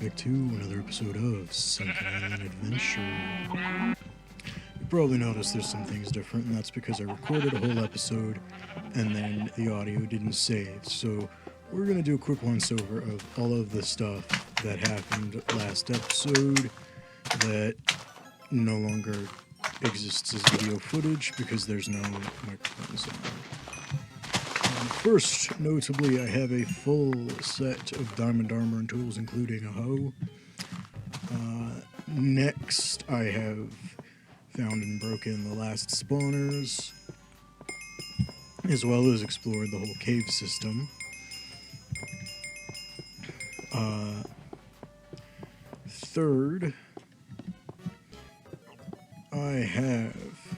back to another episode of Sunken Island Adventure. You probably noticed there's some things different, and that's because I recorded a whole episode and then the audio didn't save. So we're going to do a quick once over of all of the stuff that happened last episode that no longer exists as video footage because there's no microphones in there. First, notably, I have a full set of diamond armor and tools, including a hoe. Next, I have found and broken the last spawners, as well as explored the whole cave system. Third, I have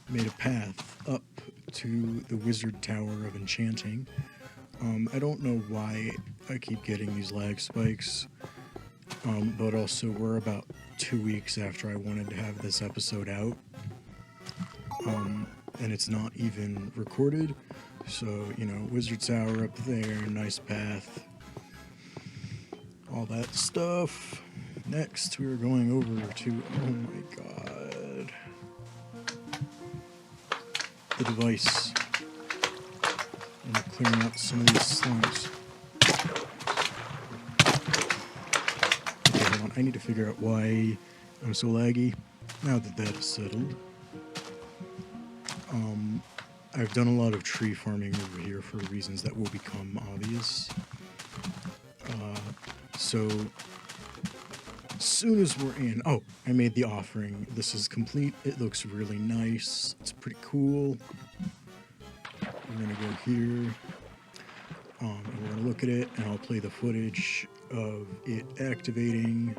made a path up to the Wizard Tower of Enchanting. I don't know why I keep getting these lag spikes, but also we're about 2 weeks after I wanted to have this episode out, and it's not even recorded, so, you know, Wizard Tower up there, nice path, all that stuff. Next, we are going over to, oh my god, the device. I'm clearing out some of these slimes. Okay, hold on. I need to figure out why I'm so laggy. Now that that is settled. I've done a lot of tree farming over here for reasons that will become obvious. So, as soon as we're in... Oh, I made the offering. This is complete. It looks really nice. It's pretty cool. We're going to go here. And we're going to look at it, and I'll play the footage of it activating.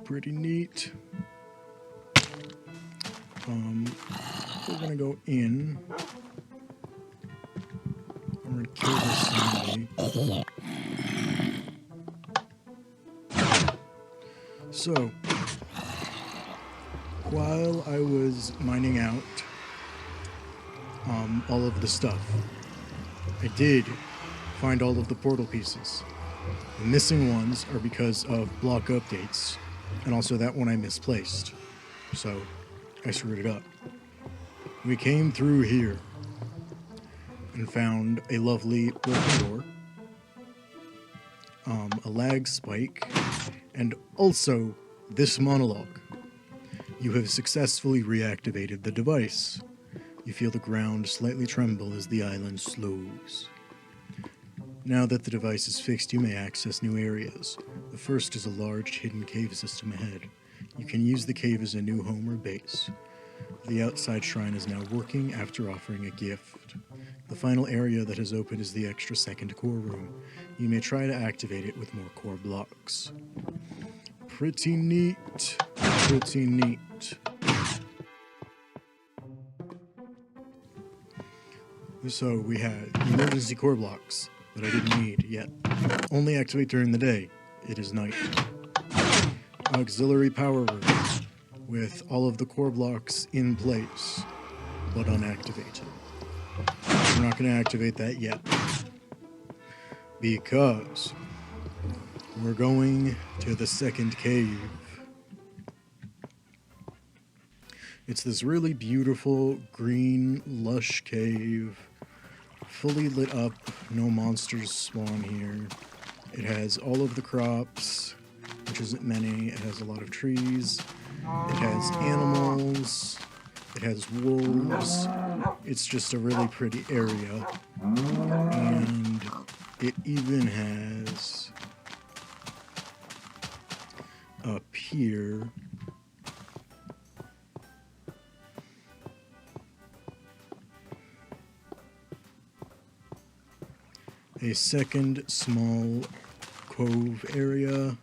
Pretty neat. We're gonna go in. I'm gonna kill this zombie. So, while I was mining out all of the stuff, I did find all of the portal pieces. The missing ones are because of block updates, and also that one I misplaced, so I screwed it up. We came through here and found a lovely broken door, a lag spike, and also this monologue. You have successfully reactivated the device. You feel the ground slightly tremble as the island slows. Now that the device is fixed, you may access new areas. The first is a large hidden cave system ahead. You can use the cave as a new home or base. The outside shrine is now working after offering a gift. The final area that has opened is the extra second core room. You may try to activate it with more core blocks. Pretty neat. Pretty neat. So we had emergency core blocks that I didn't need yet. Only activate during the day. It is night. Auxiliary power room with all of the core blocks in place, but unactivated. We're not going to activate that yet because we're going to the second cave. It's this really beautiful, green, lush cave. Fully lit up, no monsters spawn here. It has all of the crops, which isn't many. It has a lot of trees. It has animals. It has wolves. It's just a really pretty area. And it even has up here a second small cove area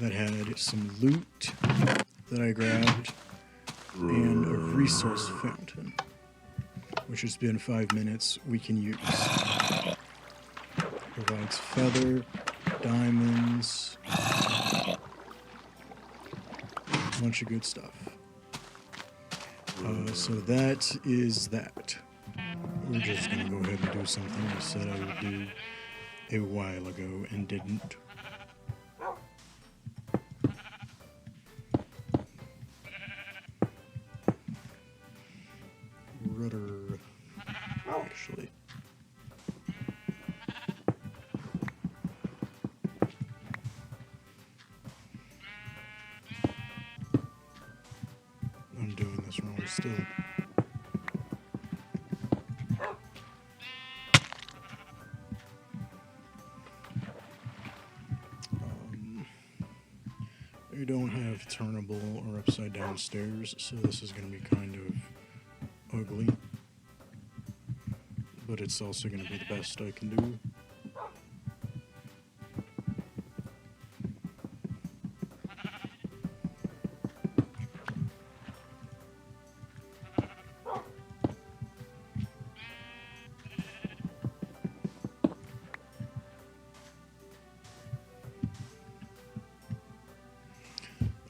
that had some loot that I grabbed and a resource fountain, which has been 5 minutes we can use. Provides feather, diamonds, a bunch of good stuff. So that is that. We're just gonna go ahead and do something I said I would do a while ago and didn't. Rudder, actually. I'm doing this wrong still. We don't have turnable or upside down stairs, so this is going to be kind of ugly. But it's also going to be the best I can do.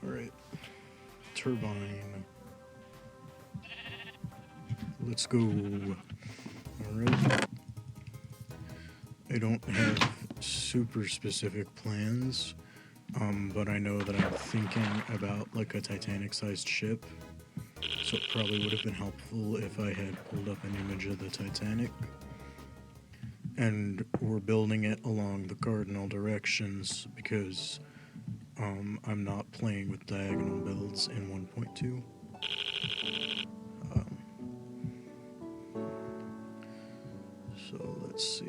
Alright. Turbine. Let's go. Alright. I don't have super specific plans, but I know that I'm thinking about like a Titanic-sized ship, so it probably would have been helpful if I had pulled up an image of the Titanic. And we're building it along the cardinal directions because I'm not playing with diagonal builds in 1.2. So let's see.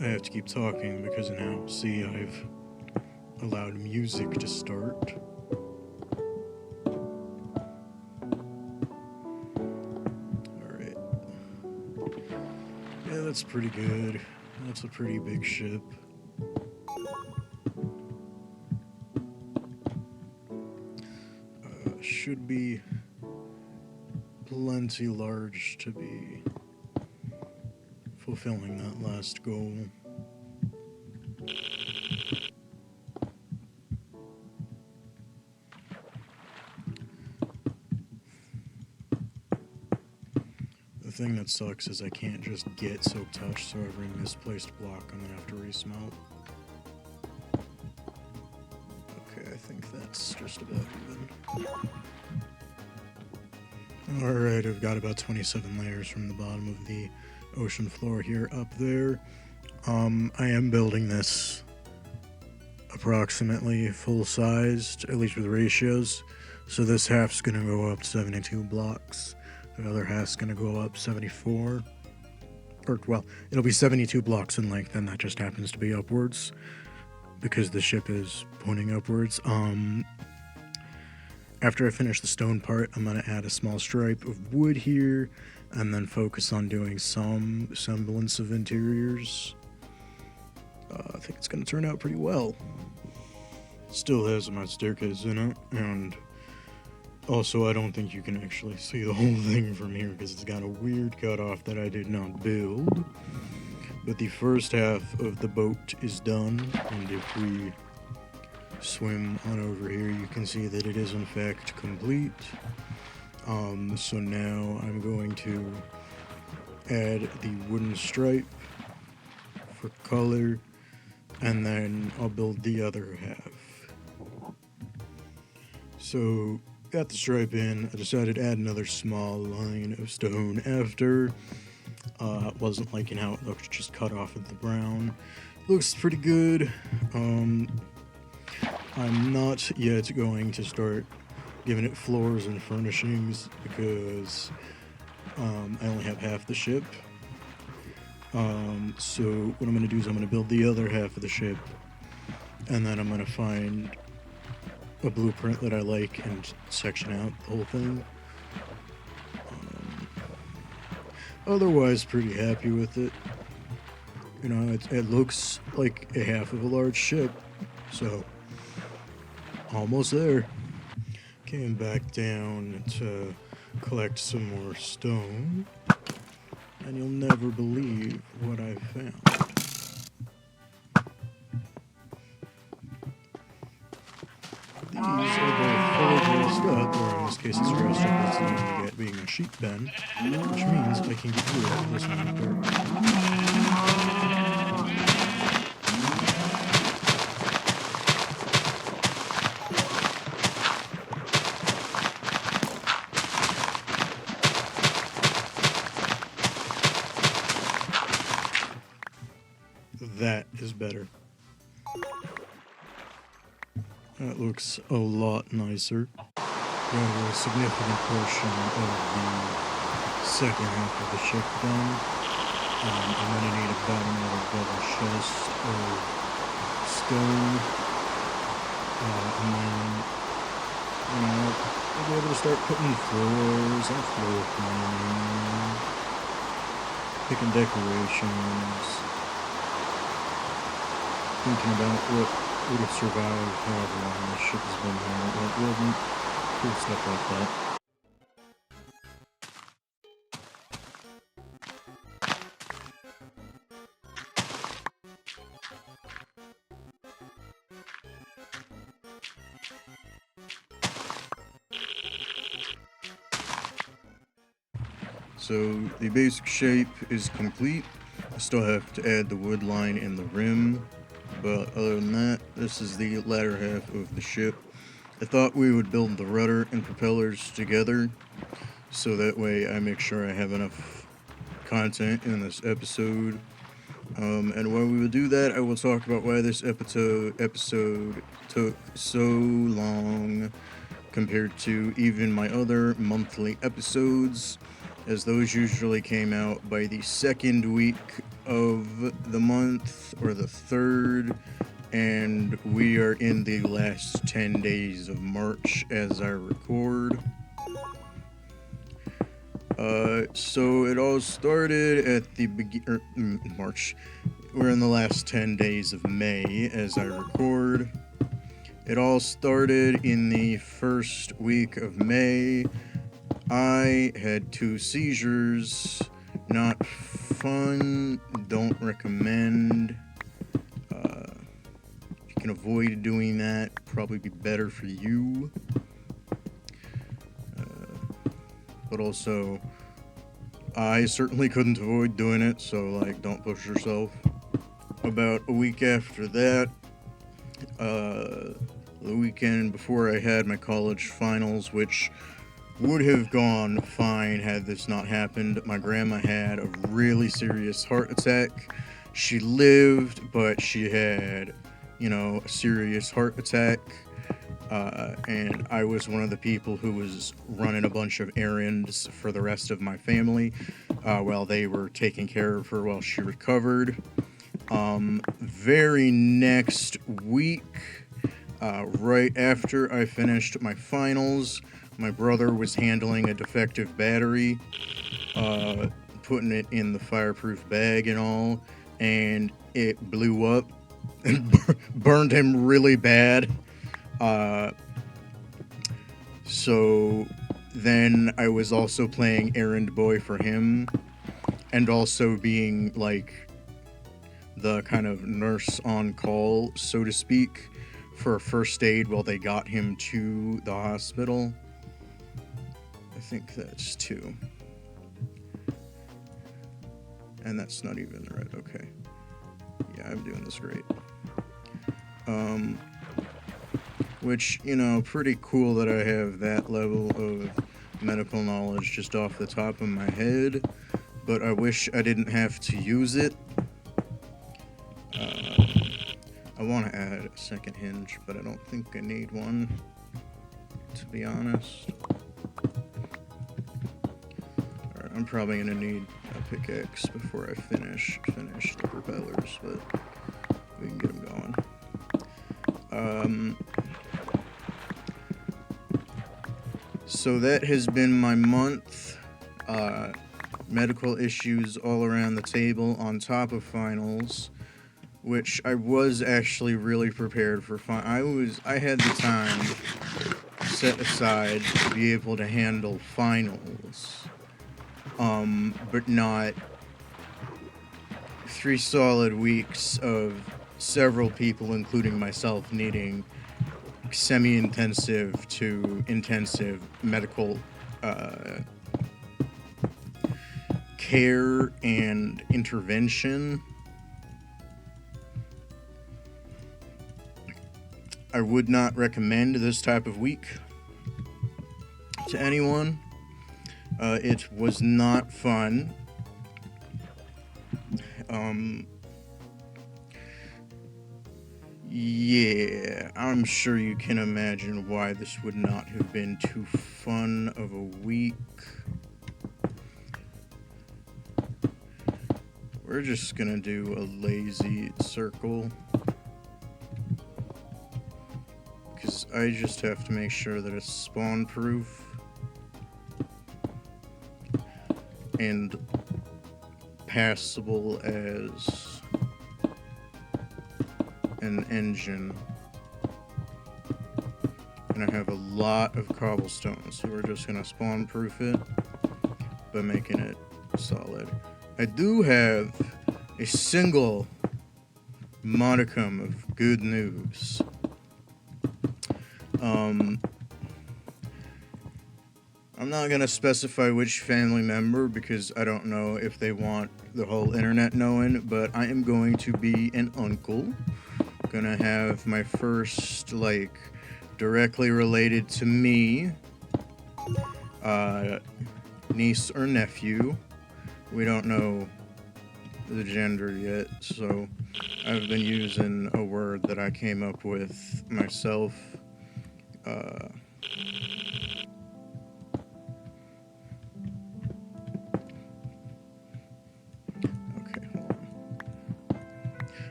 I have to keep talking because now, see, I've allowed music to start. Alright. Yeah, that's pretty good. That's a pretty big ship. Should be plenty large to be fulfilling that last goal. The thing that sucks is I can't just get soak touch, so every misplaced block I'm gonna have to resmelt. Okay, I think that's just about even. Alright, I've got about 27 layers from the bottom of the ocean floor here up there. I am building this approximately full-sized, at least with ratios. So this half's gonna go up 72 blocks. The other half's gonna go up 74. Or, well, it'll be 72 blocks in length, and that just happens to be upwards because the ship is pointing upwards. After I finish the stone part, I'm going to add a small stripe of wood here, and then focus on doing some semblance of interiors. I think it's going to turn out pretty well. Still has my staircase in it, and also I don't think you can actually see the whole thing from here because it's got a weird cutoff that I did not build. But the first half of the boat is done, and if we swim on over here, you can see that it is in fact complete. So now I'm going to add the wooden stripe for color, and then I'll build the other half. So got the stripe in. I decided to add another small line of stone after. Wasn't liking how it looked just cut off at the brown. Looks pretty good. I'm not yet going to start giving it floors and furnishings because I only have half the ship. So what I'm going to do is I'm going to build the other half of the ship, and then I'm going to find a blueprint that I like and section out the whole thing. Otherwise, pretty happy with it. You know, it looks like a half of a large ship, so almost there. Came back down to collect some more stone, and you'll never believe what I found. These are both fully dressed up, or in this case it's dressed up as you get being a sheep pen, which means I can get rid of this one part. That is better. That looks a lot nicer. Got a significant portion of the second half of the ship done. I'm gonna need about another double chest of stone. And then, you know, I'll be able to start putting floors and floor planning, picking decorations, thinking about what would have survived however long this ship has been here, what wouldn't, cool stuff like that. So the basic shape is complete. I still have to add the wood line and the rim, but other than that, this is the latter half of the ship. I thought we would build the rudder and propellers together, so that way I make sure I have enough content in this episode. And while we will do that, I will talk about why this episode took so long compared to even my other monthly episodes, as those usually came out by the second week of the month or the third, and we are in the last 10 days of March as I record. So it all started at the March. We're in the last 10 days of May as I record. It all started in the first week of May. I had 2 seizures. Not fun. Don't recommend. If you can avoid doing that, probably be better for you. But also, I certainly couldn't avoid doing it, so, like, don't push yourself. About a week after that, the weekend before I had my college finals, which would have gone fine had this not happened. My grandma had a really serious heart attack. She lived, but she had, a serious heart attack. And I was one of the people who was running a bunch of errands for the rest of my family while they were taking care of her while she recovered. Very next week, right after I finished my finals, my brother was handling a defective battery, putting it in the fireproof bag and all, and it blew up and burned him really bad. So then I was also playing errand boy for him, and also being like the kind of nurse on call, so to speak, for first aid while they got him to the hospital. I think that's 2. And that's not even right. Okay. Yeah, I'm doing this great. Which, pretty cool that I have that level of medical knowledge just off the top of my head, but I wish I didn't have to use it. I want to add a second hinge, but I don't think I need one, to be honest. Alright, I'm probably going to need a pickaxe before I finish the propellers, but we can get them going. So that has been my month. medical issues all around the table on top of finals, which I was actually really prepared for. I had the time set aside to be able to handle finals, but not 3 solid weeks of several people, including myself, needing semi-intensive to intensive medical care and intervention. I would not recommend this type of week to anyone. It was not fun. Yeah, I'm sure you can imagine why this would not have been too fun of a week. We're just gonna do a lazy circle, because I just have to make sure that it's spawn proof and passable as an engine. And I have a lot of cobblestone, so we're just gonna spawn proof it by making it solid. I do have a single modicum of good news. I'm not gonna specify which family member because I don't know if they want the whole internet knowing, but I am going to be an uncle. Gonna have my first, like, directly related to me, niece or nephew. We don't know the gender yet, so I've been using a word that I came up with myself.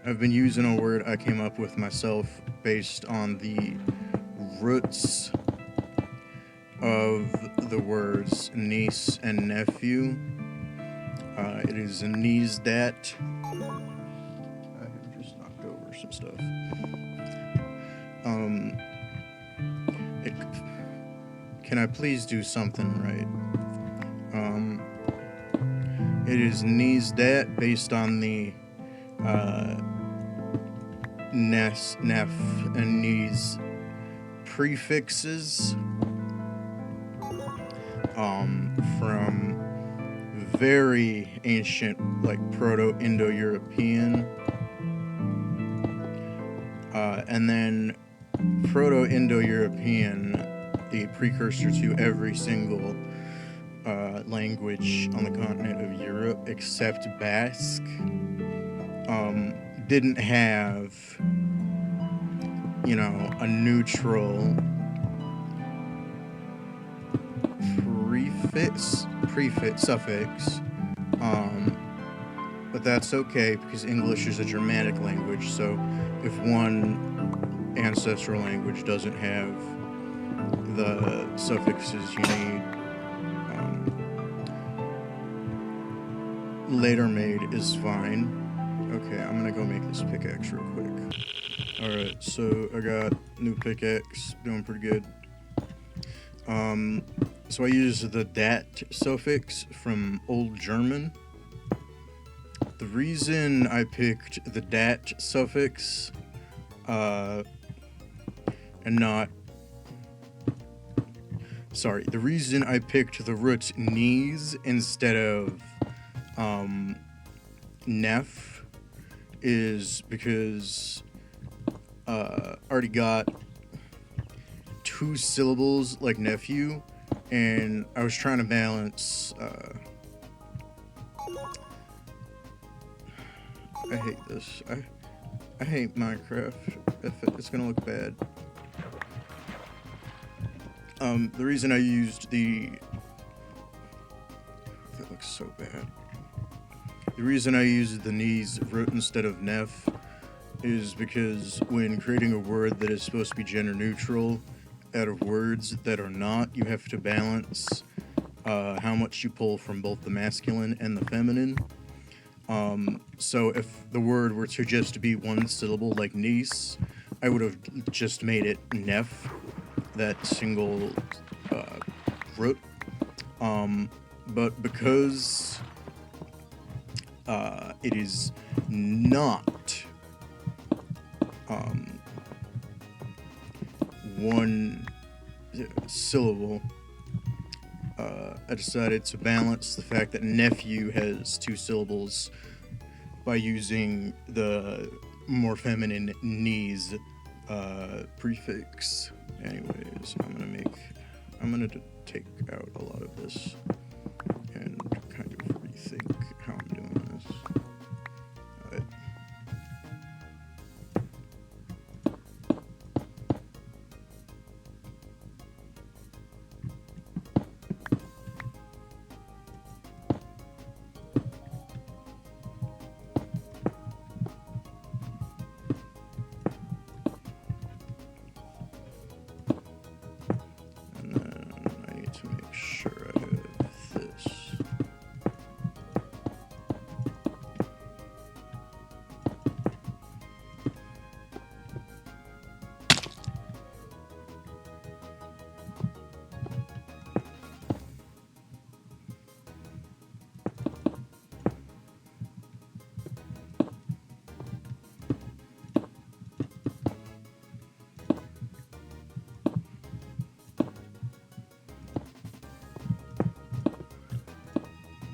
I've been using a word I came up with myself based on the roots of the words niece and nephew. It is a niece-dat. I just knocked over some stuff. Can I please do something right? It is niece-dat based on the nef, and niece prefixes from very ancient, like Proto-Indo-European, and then Proto-Indo-European, the precursor to every single language on the continent of Europe except Basque, didn't have, a neutral suffix, but that's okay because English is a Germanic language, so if one ancestral language doesn't have the suffixes you need, later made is fine. Okay, I'm gonna go make this pickaxe real quick. Alright, so I got new pickaxe, doing pretty good. So I use the dat suffix from Old German. The reason I picked the dat suffix, the reason I picked the root knees instead of nef is because already got 2 syllables like nephew, and I was trying to balance. I hate this. I hate Minecraft. It's gonna look bad. The reason I used that looks so bad. The reason I used the knees root instead of nef is because when creating a word that is supposed to be gender neutral out of words that are not, you have to balance how much you pull from both the masculine and the feminine. So if the word were to just be one syllable like niece, I would have just made it nef, that single root. But because it is not one syllable, I decided to balance the fact that nephew has two syllables by using the more feminine knees prefix. Anyways, I'm gonna take out a lot of this and kind of rethink how I'm doing this. Alright. And then I need to make sure I have this.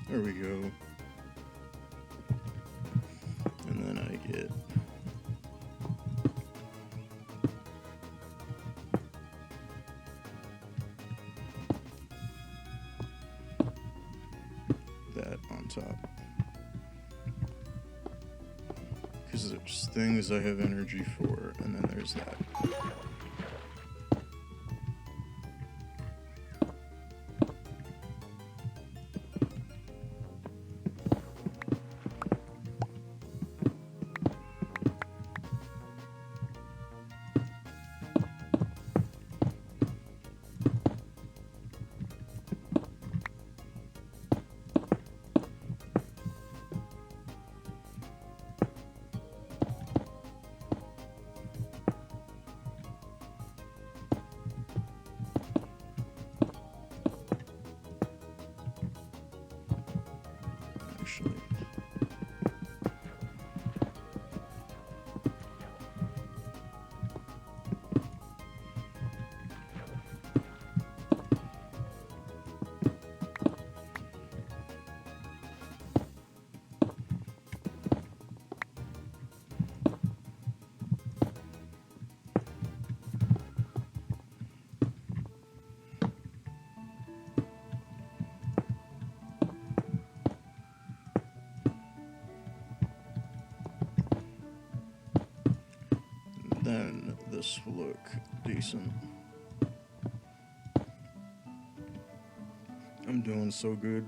There we go. And then I get that on top. Because there's things I have energy for, and then there's that. Actually, then this will look decent. I'm doing so good.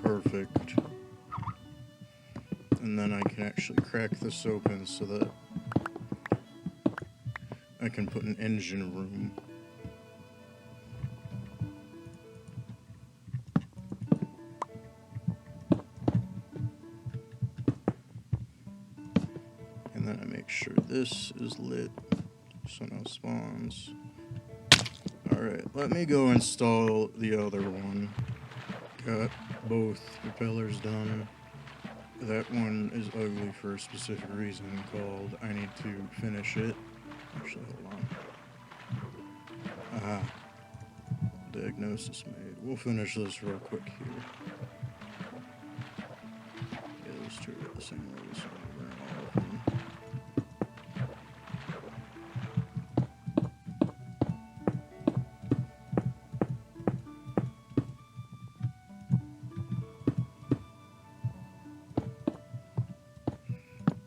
Perfect. And then I can actually crack this open so that I can put an engine room. And then I make sure this is lit so no spawns. Alright, let me go install the other one. Got both propellers done. That one is ugly for a specific reason called I need to finish it. Actually, hold on. Aha. Diagnosis made. We'll finish this real quick here. Yeah, those two are at the same level, so we'll burn all of them.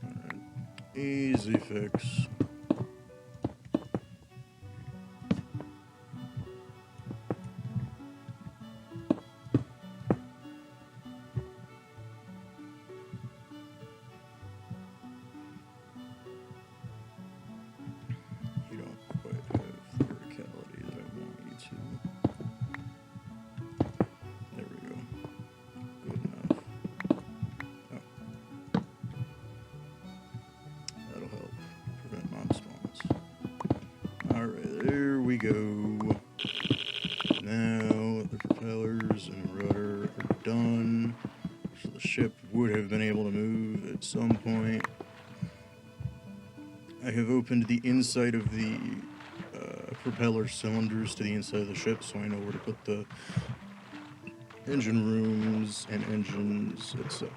Alright. Easy fix. You don't quite have the verticality that I want you to. There we go. Good enough. Oh. That'll help prevent mob spawns. Alright, there we go. Now the propellers and rudder are done. So the ship would have been able to move at some point. I have opened the inside of the propeller cylinders to the inside of the ship, so I know where to put the engine rooms and engines, etc.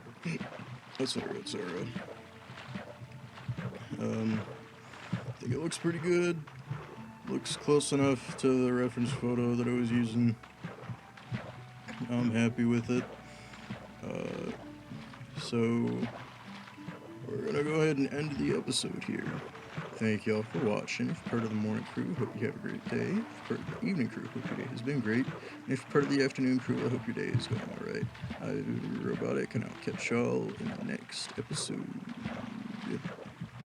etc. I think it looks pretty good. Looks close enough to the reference photo that I was using. I'm happy with it. So we're gonna go ahead and end the episode here. Thank y'all for watching. If you're part of the morning crew, hope you have a great day. If you're part of the evening crew, hope your day has been great. And if you're part of the afternoon crew, I hope your day is going alright. I'm Robotic, and I'll catch y'all in the next episode.